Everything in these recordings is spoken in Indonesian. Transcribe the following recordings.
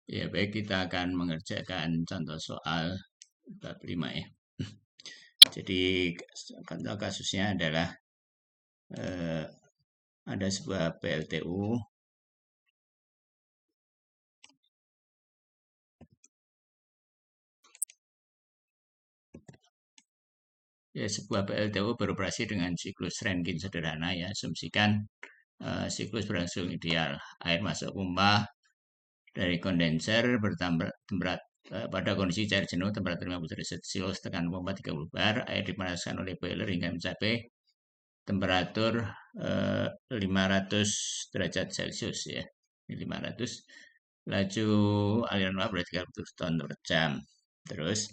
Ya, baik, kita akan mengerjakan contoh soal bab 5 ya. Jadi contoh kasusnya adalah ada sebuah PLTU ya, sebuah PLTU beroperasi dengan siklus Rankine sederhana ya. Asumsikan siklus berlangsung ideal. Air masuk pompa dari kondenser bertambah pada kondisi cair jenuh temperatur 50 derajat Celcius, tekan pompa 30 bar, air dipanaskan oleh boiler hingga mencapai temperatur 500 derajat Celcius ya. 500. Laju aliran uap berarti 30 ton per jam. Terus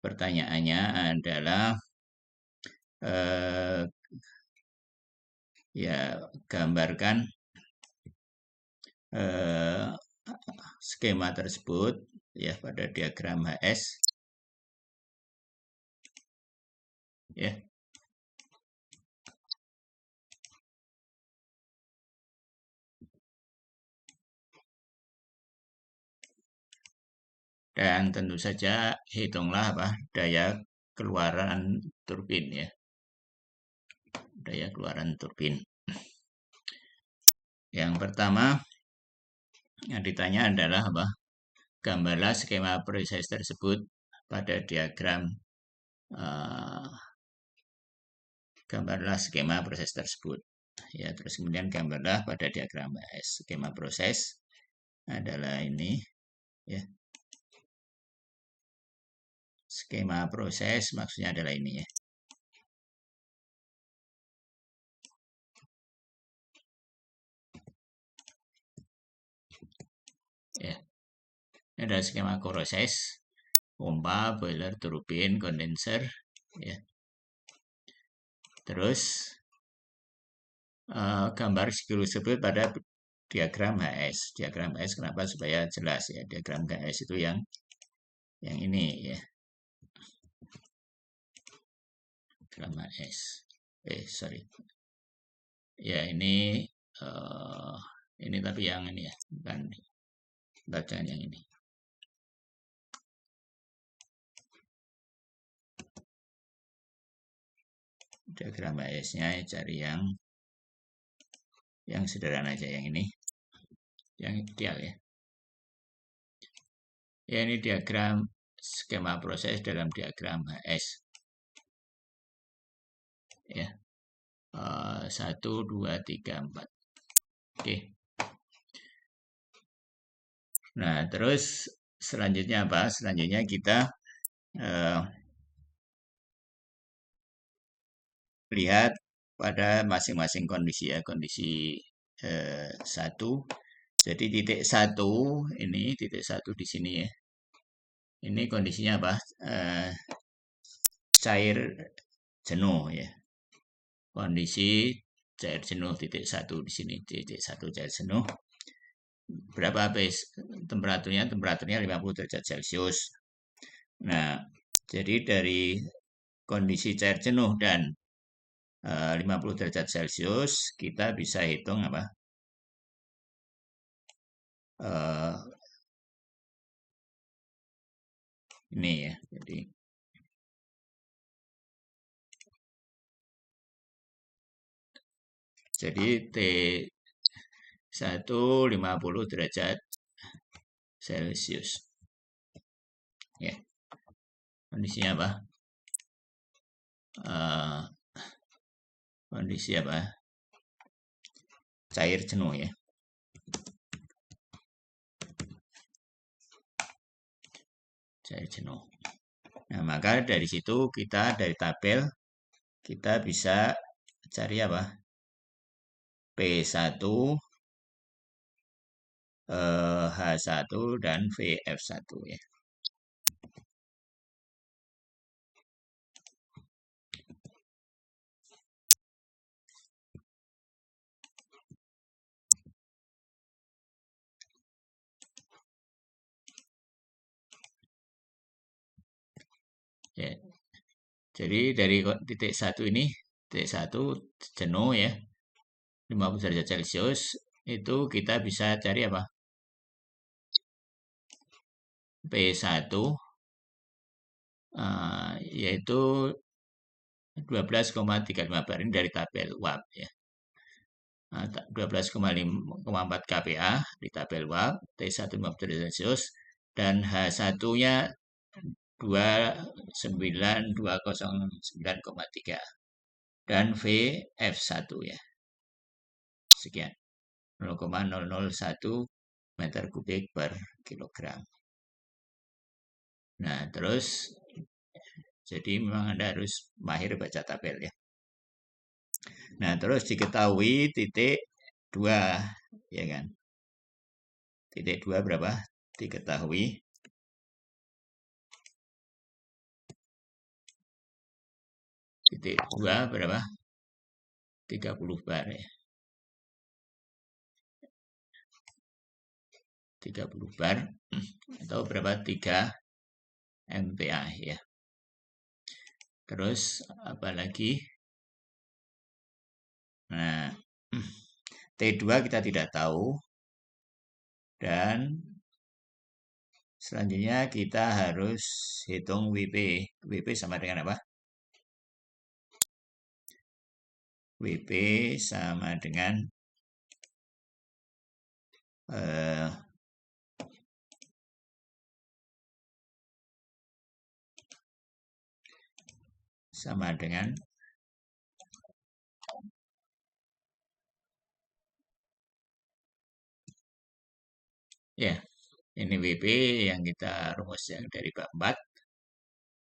pertanyaannya adalah ya, gambarkan skema tersebut ya pada diagram HS ya. Dan tentu saja hitunglah daya keluaran turbin ya. Daya keluaran turbin. Yang pertama yang ditanya adalah gambarlah skema proses tersebut pada diagram gambarlah skema proses tersebut ya. Terus kemudian gambarlah pada diagram HS. Skema proses adalah ini ya. Skema proses maksudnya adalah ini ya. Ya. Ini adalah skema proses, pompa, boiler, turbin, kondenser ya. Terus gambar siklus tersebut pada diagram HS. Diagram HS kenapa? Supaya jelas ya. Diagram HS itu yang ini ya. Diagram HS. Sorry. Ya, ini tapi yang ini ya, bukan bacaan yang ini. Diagram HS-nya cari yang sederhana aja, yang ini, yang ideal ya. Ya, ini diagram skema proses dalam diagram HS. Ya, 1, 2, 3, 4. Oke. Nah, terus selanjutnya apa? Selanjutnya kita lihat pada masing-masing kondisi ya. Kondisi 1. Jadi titik 1 ini, titik 1 di sini ya. Ini kondisinya apa? Cair jenuh ya. Kondisi cair jenuh titik 1 di sini, titik 1 cair jenuh. Berapa temperaturnya? Temperaturnya 50 derajat Celcius. Nah, jadi dari kondisi cair jenuh dan 50 derajat Celcius kita bisa hitung apa? Ini ya. Jadi T1 50 derajat Celcius. Ya. Kondisinya apa? Kondisi apa? Cair jenuh ya. Cair jenuh. Nah, maka dari situ kita dari tabel kita bisa cari apa? P1, H1 dan VF1 ya. Ya. Jadi dari titik 1 ini, titik 1 jenuh ya, 50 derajat Celcius, itu kita bisa cari apa? P1 yaitu 12,35 bar ini dari tabel UAP ya. 12,4 kPa di tabel UAP, T1 50 derajat Celcius, dan H1-nya 209,3 dan VF1 ya. Sekian. 0,001 meter kubik per kilogram. Nah, terus jadi memang Anda harus mahir baca tabel ya. Nah, terus diketahui titik 2 ya kan. Titik 2 berapa? Diketahui. Titik 2 berapa? 30 bar ya. 30 bar atau berapa? 3 MPa ya. Terus apa lagi? Nah, T2 kita tidak tahu. Dan selanjutnya kita harus hitung WP. WP sama dengan apa? WP sama dengan ya, ini WP yang kita rumus yang dari bab 4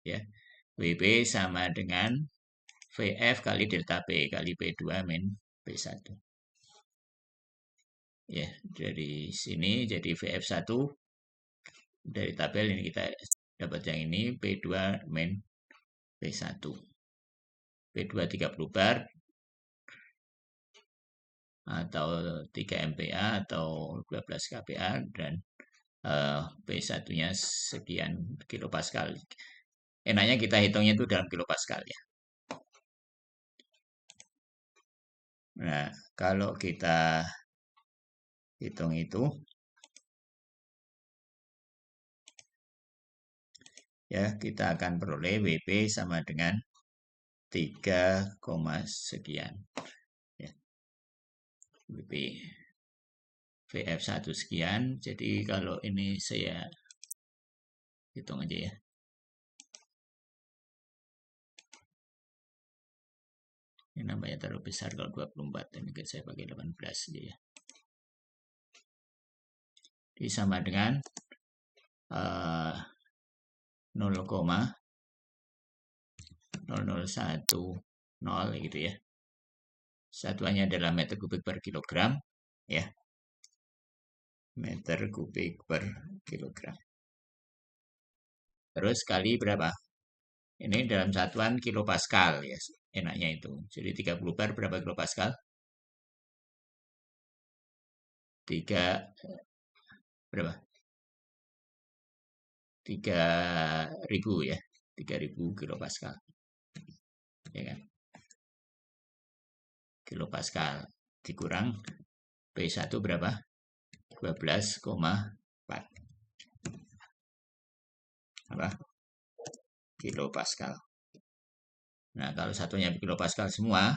ya. WP sama dengan VF kali delta P kali P2 min P1. Ya, dari sini jadi VF1 dari tabel ini kita dapat yang ini P2 min P1. P2 30 bar atau 3 MPa atau 12 kPa dan P1-nya sekian kilopascal. Enaknya kita hitungnya itu dalam kilopascal ya. Nah, kalau kita hitung itu ya kita akan peroleh WP sama dengan 3, sekian ya. WP VF1 sekian. Jadi kalau ini saya hitung aja ya. Ini namanya terlalu besar kalau 24. Ini saya pakai 18 aja ya. Ini sama dengan 0,0010 gitu ya. Satuannya adalah meter kubik per kilogram ya. Meter kubik per kilogram. Terus kali berapa? Ini dalam satuan kilopascal ya. Enaknya itu. Jadi 30 bar berapa kilopascal? 3 berapa? 3.000 ya. 3.000 kilopascal. Ya kan? Kilopascal dikurang P1 berapa? 12,4 apa? Kilopascal. Nah, kalau satunya kilopascal semua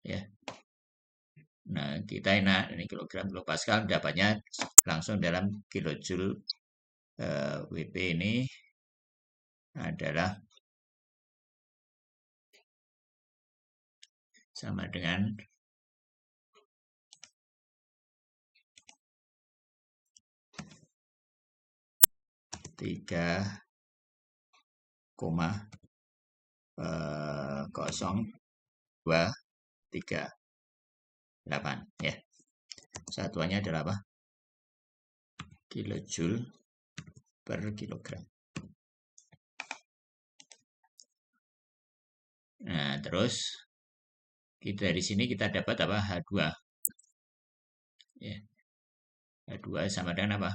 ya. Nah, kita enak ini kilogram kilopascal dapatnya langsung dalam kilojoule. WP ini adalah sama dengan 3,0238 ya. Satuannya adalah apa? Kilojoule per kilogram. Nah, terus dari sini kita dapat apa? H2. Ya. H2 sama dengan apa?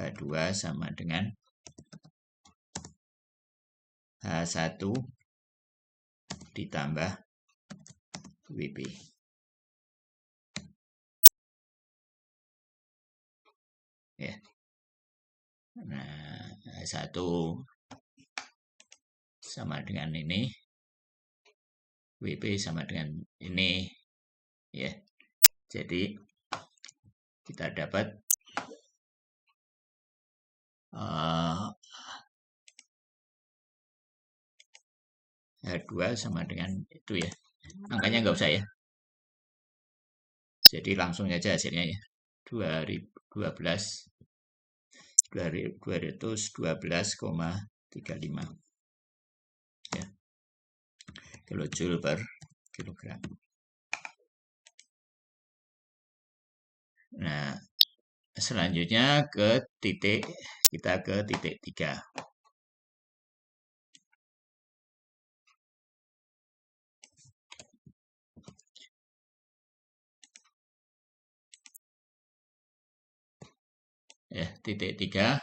H2 sama dengan H1 ditambah WP. ya. Nah, 1 sama dengan ini, WP sama dengan ini, ya. Jadi kita dapat H2 sama dengan itu ya. Angkanya nggak usah ya. Jadi langsung saja hasilnya ya. 212,35 ya, kilojoule per kilogram. Nah, selanjutnya kita ke titik 3. Ya, titik 3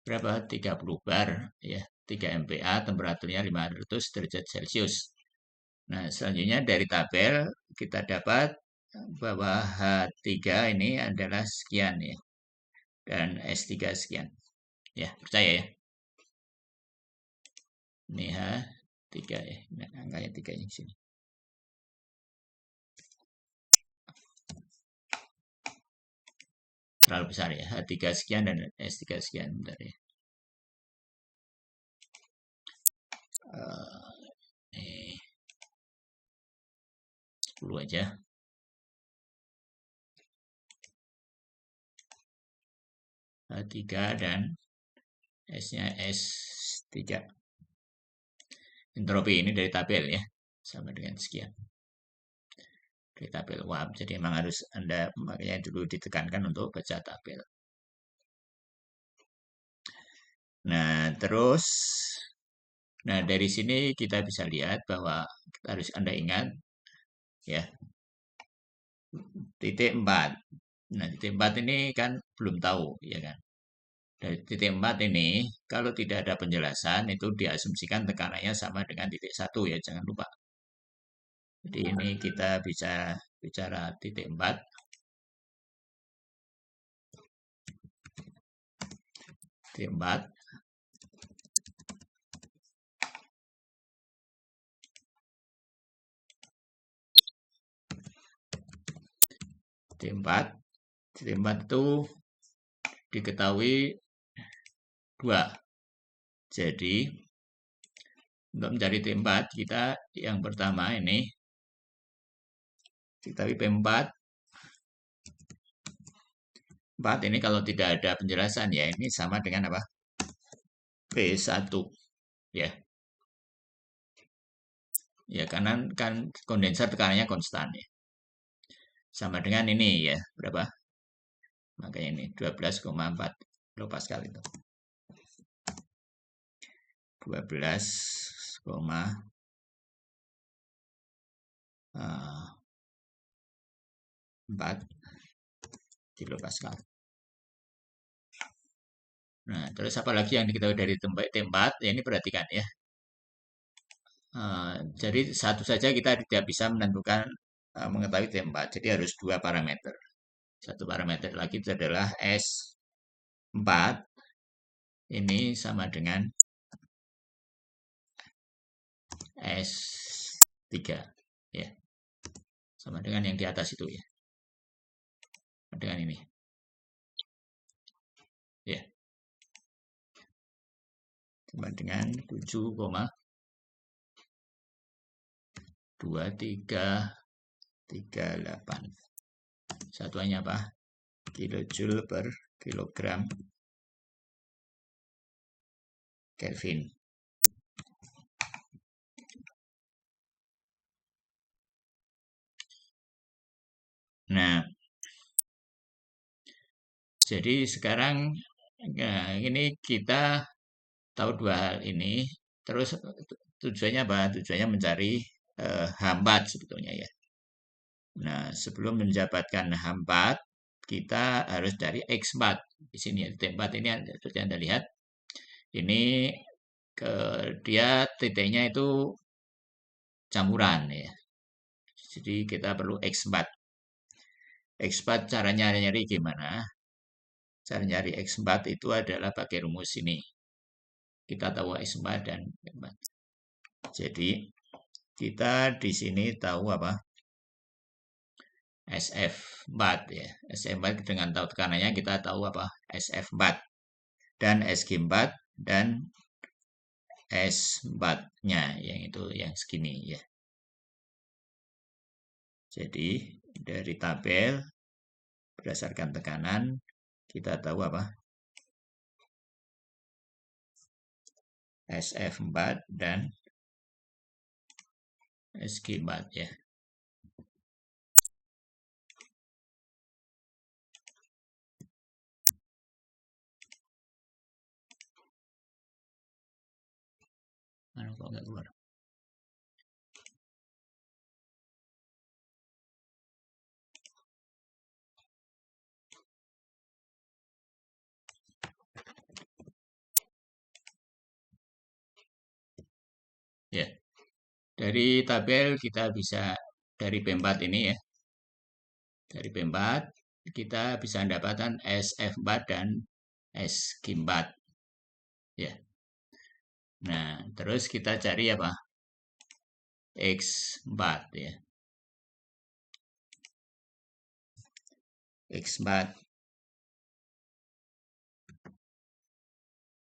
berapa? 30 bar ya, 3 MPa, temperaturnya 500 derajat Celcius. Nah, selanjutnya dari tabel kita dapat bahwa H3 ini adalah sekian ya, dan S3 sekian. Ya, percaya ya. Ini H3 ya, nah, angkanya 3 di sini. Terlalu besar ya, H3 sekian dan S3 sekian. Bentar ya. Ini 10 aja. H3 dan S-nya S3. Entropi ini dari tabel ya, sama dengan sekian. Dari tabel WAP, jadi memang harus Anda makanya dulu ditekankan untuk baca tabel. Nah, terus dari sini kita bisa lihat bahwa harus Anda ingat ya, titik 4. Nah, titik 4 ini kan belum tahu ya kan. Dari titik 4 ini kalau tidak ada penjelasan itu diasumsikan tekanannya sama dengan titik 1 ya, jangan lupa. Jadi ini kita bisa bicara titik 4. Titik 4. Titik 4. Titik 4 itu diketahui 2. Jadi untuk mencari T4 kita yang pertama ini diketahui P4. 4 ini kalau tidak ada penjelasan ya, ini sama dengan apa? P1 ya. Ya karena kan kondenser tekanannya konstan ya. Sama dengan ini ya, berapa? Makanya ini 12,4 kilopascal itu. 12,4 kilopascal. Nah, terus apa lagi yang diketahui dari tempat? Ya, ini perhatikan ya. Jadi satu saja kita tidak bisa menentukan mengetahui tempat. Jadi harus 2 parameter. Satu parameter lagi itu adalah S4. Ini sama dengan S3 ya. Sama dengan yang di atas itu ya. Dengan ini. Ya. Sama dengan 7,2338. Satuannya apa? Kilojoule per kilogram Kelvin. Nah, jadi sekarang ini kita tahu 2 hal ini. Terus tujuannya apa? Tujuannya mencari H4 sebetulnya ya. Nah, sebelum mendapatkan H4, kita harus cari X4. Di sini ya, titik 4 ini seperti Anda lihat. Ini dia titiknya itu campuran ya. Jadi kita perlu X4. X4 caranya nyari gimana? Cara nyari X4 itu adalah pakai rumus ini. Kita tahu X4 dan Y4. Jadi, kita di sini tahu apa? SF4 ya. SF4 dengan tahu tekanannya kita tahu apa? SF4 dan SG4 dan S4-nya yang itu yang segini ya. Jadi dari tabel berdasarkan tekanan kita tahu apa? SF4 dan SG4 ya. Mana kok nggak keluar? Ya, dari tabel kita bisa dari P4 ini ya. Dari P4 kita bisa mendapatkan SF4 dan SG4 ya. Nah, terus kita cari apa? X4 ya. X4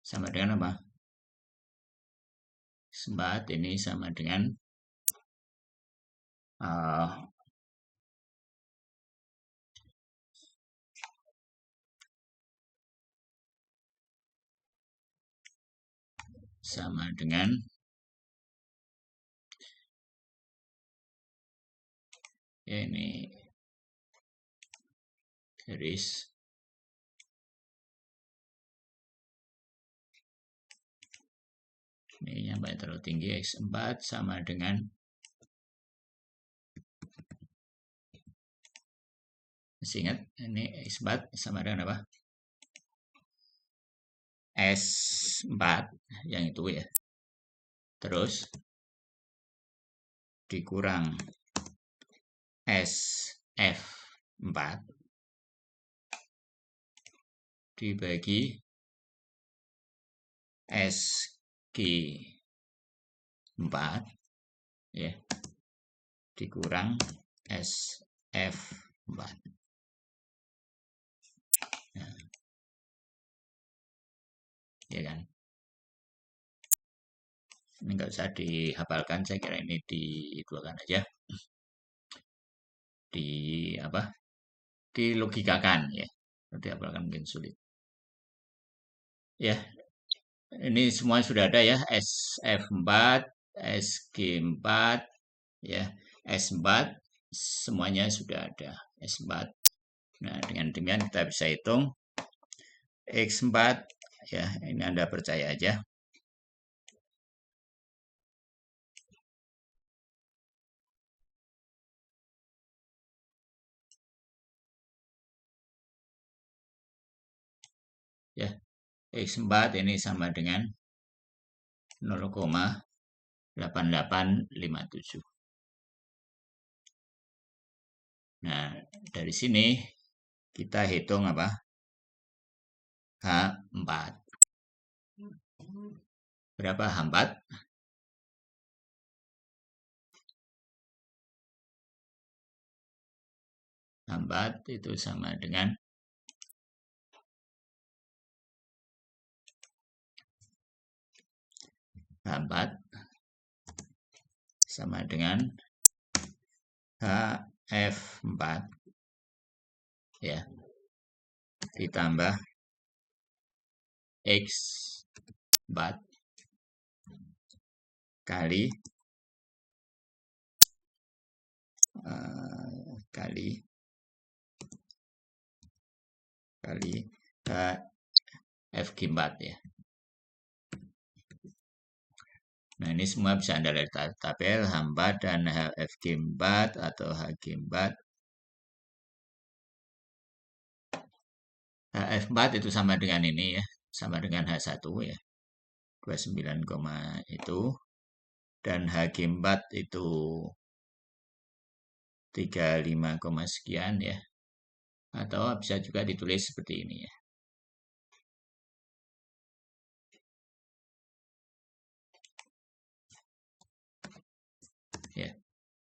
sama dengan apa? X4 ini sama dengan sama dengan ini garis ini nyampe terlalu tinggi X4 sama dengan masih ingat ini X4 sama dengan apa? S4 yang itu ya. Terus dikurang SF4 dibagi SG4 ya dikurang SF4 nah, ya kan ini nggak usah dihafalkan, saya kira ini dituakan aja di apa dilogikakan ya, nanti hafalkan mungkin sulit ya. Ini semua sudah ada ya, SF4 SG4 ya, S4 semuanya sudah ada S4. Nah, dengan demikian kita bisa hitung X4 ya, ini Anda percaya aja. Ya, X4 ini sama dengan 0,8857. Nah, dari sini kita hitung apa? H4. Berapa H4? H4 itu sama dengan H4 sama dengan HF4 ya ditambah X4 kali HFG4 ya. Nah, ini semua bisa Anda lihat tabel H4 dan HFG4 atau HG4. HF4 itu sama dengan ini ya, sama dengan H1 ya. 29, itu dan HG4 itu 35, sekian ya. Atau bisa juga ditulis seperti ini ya.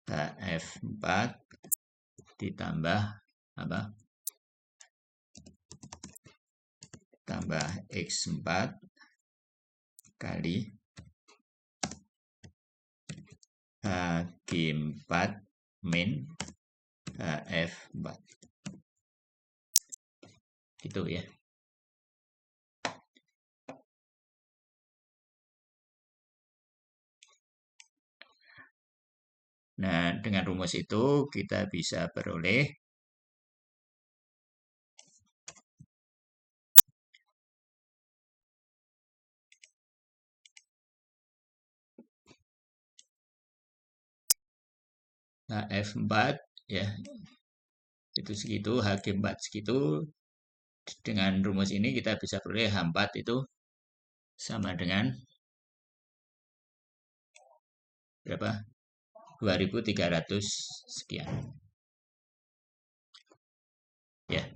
HF4 ditambah apa? Tambah X4 kali HG4 min HF4. Gitu ya. Nah, dengan rumus itu kita bisa peroleh HF4 ya, itu segitu, HG4 segitu. Dengan rumus ini kita bisa peroleh H4 itu sama dengan berapa? 2300 sekian. Ya.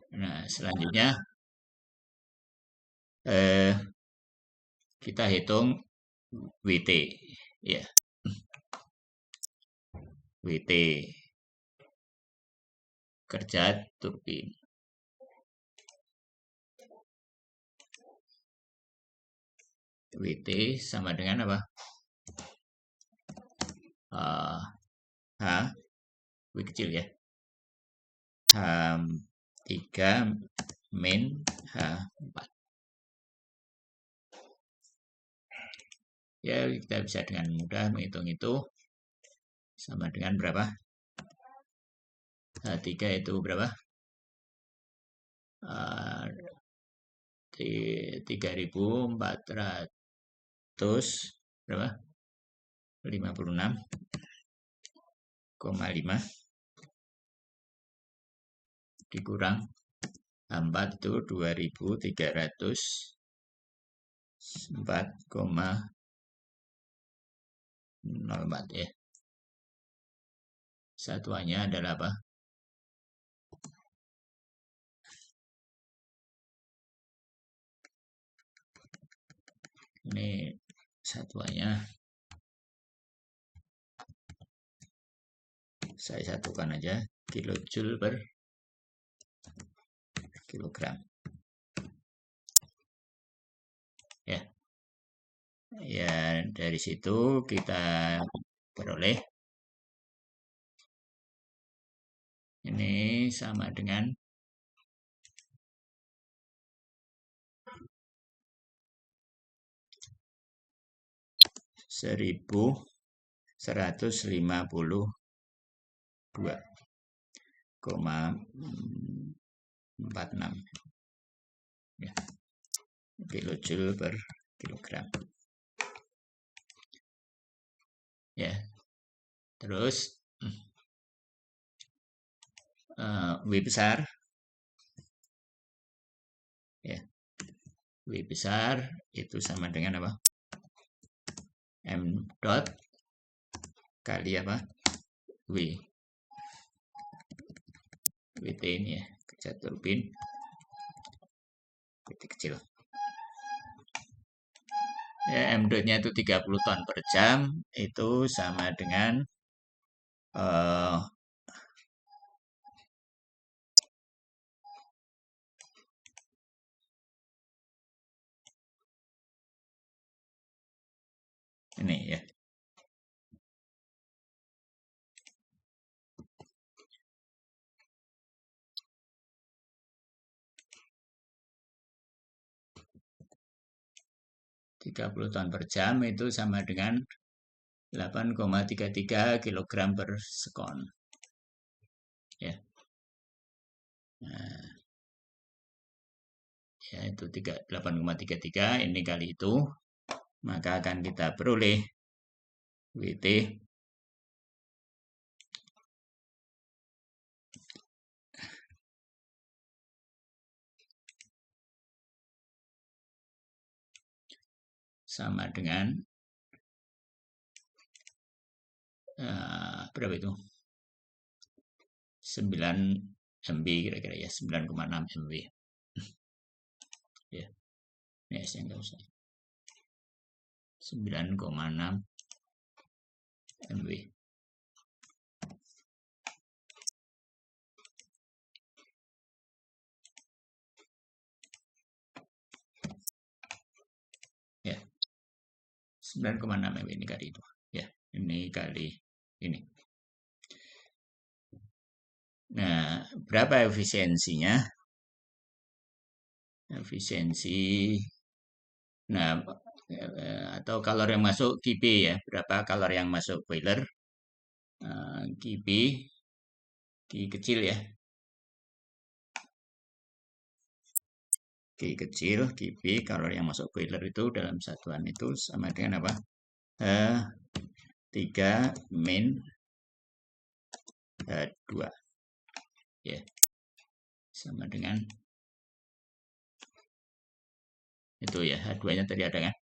Nah, selanjutnya kita hitung WT ya. WT kerja turbin. WT sama dengan apa? H, W kecil ya. H3 min H4. Ya, kita bisa dengan mudah menghitung itu sama dengan berapa? H3 itu berapa? 3.400 berapa? 56,5 dikurang 4 itu 2.304,04 ya. Satuannya adalah apa? Ini satuannya saya satukan aja, kilojoule per kilogram. Ya. Ya, dari situ kita peroleh ini sama dengan 1152,46 ya, kilojoule per kilogram. Ya, terus W besar ya, W besar itu sama dengan apa? M dot kali apa? W. WT ini ya, kerja turbin WT kecil. Ya, M dotnya itu 30 ton per jam, itu sama dengan ini ya. Puluh ton per jam itu sama dengan 8,33 kg per sekon. Ya. Nah, ya itu 8,33 ini kali itu, maka akan kita peroleh WT sama dengan berapa itu? 9 MB kira-kira ya, 9,6 MB. Ya. Ini saya nggak usah. 9,6 MB. 9,6 ini kali itu. Ya, ini kali ini. Nah, berapa efisiensinya? Efisiensi, nah, atau kalori yang masuk QP ya, berapa kalori yang masuk boiler? QP, Q kecil ya. Q kecil, QP, kalori yang masuk boiler itu dalam satuan itu sama dengan apa? 3 min H2. Ya, sama dengan itu ya, H2-nya tadi ada kan?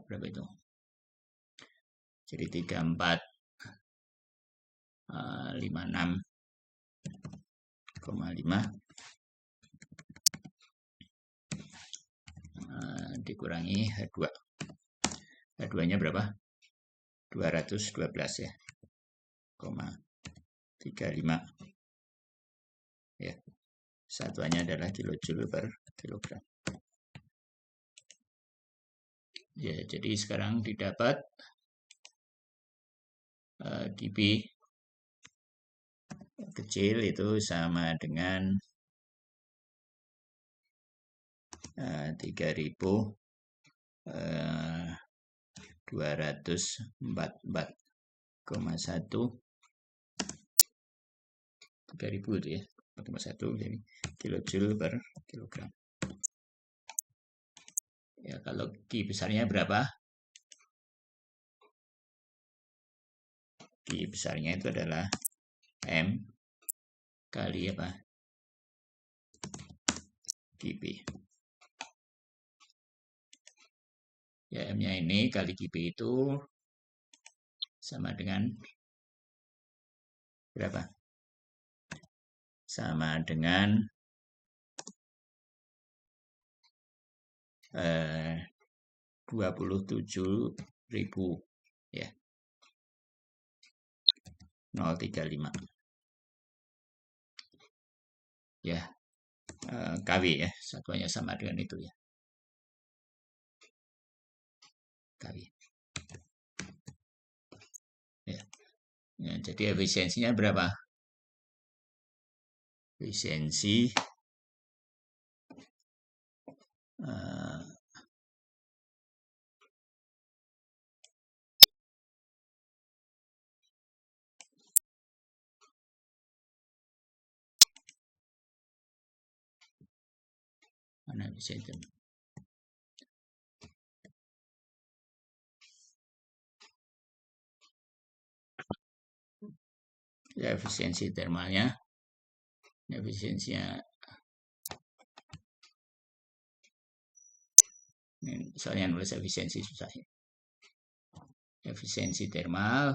Berapa itu? Jadi 3456,5 dikurangi H2. H2-nya berapa? 212 ya. 35. Ya. Satuannya adalah kilojoule per kilogram. Ya, jadi sekarang didapat QP kecil itu sama dengan 3.244,1 3.000 itu ya, 4,1 jadi kilojoule per kilogram. Ya, kalau Q besarnya berapa? Q besarnya itu adalah M kali apa? QP. Ya, M-nya ini kali QP itu sama dengan berapa? Sama dengan 27.000 ya. 035 ya, KW ya, satuannya sama dengan itu ya, KW ya. Ya, jadi efisiensinya berapa? Efisiensi mana efisiensi? Ya, efisiensi termalnya, efisiensinya soalnya nulis efisiensi susah ya. Efisiensi termal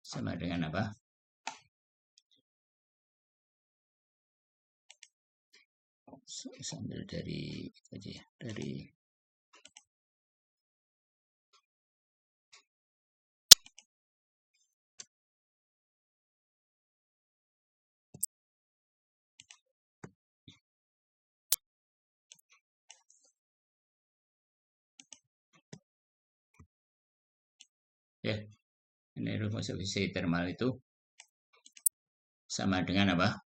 sama dengan apa? Sambil dari aja ya, dari ya, ini rumus efisiensi termal itu sama dengan apa?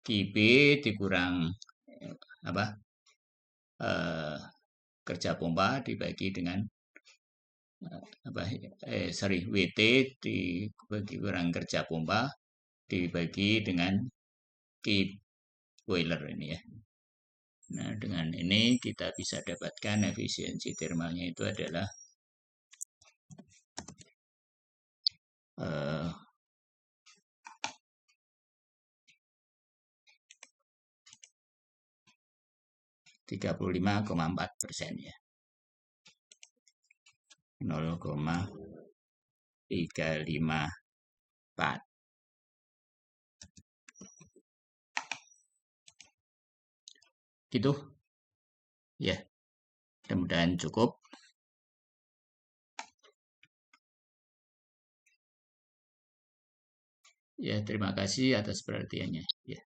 QP dikurang apa? Kerja pompa dibagi dengan apa? WT dibagi kurang kerja pompa dibagi dengan Q boiler ini ya. Nah, dengan ini kita bisa dapatkan efisiensi termalnya itu adalah 35,4% ya. 0,354. Gitu. Ya. Mudah-mudahan cukup. Ya, terima kasih atas perhatiannya. Ya.